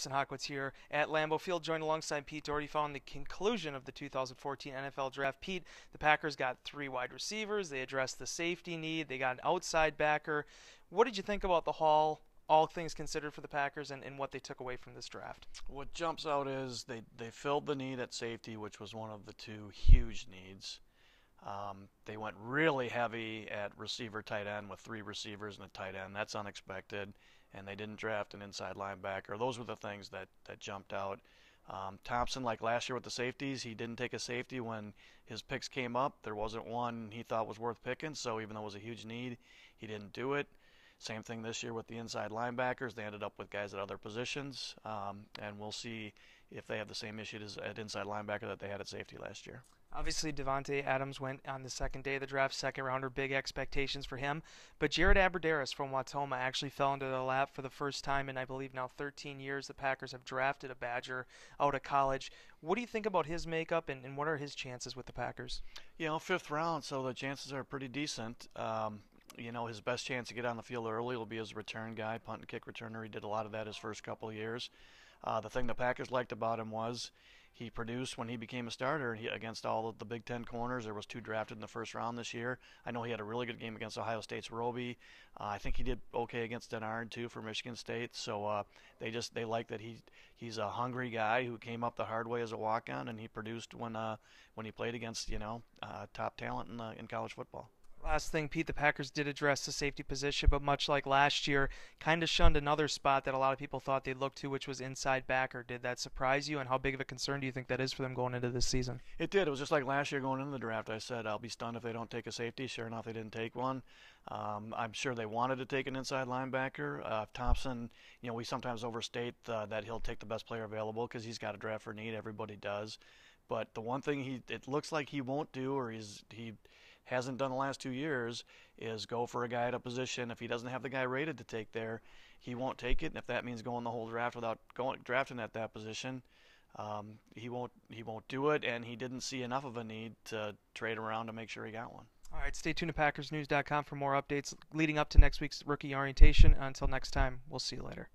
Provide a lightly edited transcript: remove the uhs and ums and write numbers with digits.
Justin Hockwitz here at Lambeau Field, joined alongside Pete Doherty following the conclusion of the 2014 NFL Draft. Pete, the Packers got 3 wide receivers. They addressed the safety need. They got an outside backer. What did you think about the haul, all things considered, for the Packers and what they took away from this draft? What jumps out is they filled the need at safety, which was one of the 2 huge needs. They went really heavy at receiver tight end with 3 receivers and a tight end. That's unexpected. And they didn't draft an inside linebacker. Those were the things that jumped out. Thompson, like last year with the safeties, he didn't take a safety when his picks came up. There wasn't one he thought was worth picking, so even though it was a huge need, he didn't do it. Same thing this year with the inside linebackers. They ended up with guys at other positions, and we'll see if they have the same issues at inside linebacker that they had at safety last year. Obviously, Davante Adams went on the second day of the draft, second rounder, big expectations for him. But Jared Abbrederis from Watoma actually fell into the lap for the first time in, I believe, now 13 years. The Packers have drafted a Badger out of college. What do you think about his makeup, and what are his chances with the Packers? You know, 5th round, so the chances are pretty decent. You know, his best chance to get on the field early will be as a return guy, punt and kick returner. He did a lot of that his first couple of years. The thing the Packers liked about him was he produced when he became a starter against all of the Big Ten corners. There was 2 drafted in the first round this year. I know he had a really good game against Ohio State's Roby. I think he did okay against Denard too for Michigan State. So they like that he's a hungry guy who came up the hard way as a walk-on, and he produced when he played against top talent in college football. Last thing, Pete, the Packers did address the safety position, but much like last year, kind of shunned another spot that a lot of people thought they'd look to, which was inside backer. Did that surprise you, and how big of a concern do you think that is for them going into this season? It did. It was just like last year going into the draft. I said, I'll be stunned if they don't take a safety. Sure enough, they didn't take one. I'm sure they wanted to take an inside linebacker. Thompson, we sometimes overstate that he'll take the best player available because he's got a draft for need. Everybody does. But the one thing it looks like he won't do, or he hasn't done the last 2 years, is go for a guy at a position. If he doesn't have the guy rated to take there, he won't take it. And if that means going the whole draft without drafting at that position, he won't do it. And he didn't see enough of a need to trade around to make sure he got one. All right, stay tuned to PackersNews.com for more updates leading up to next week's rookie orientation. Until next time, we'll see you later.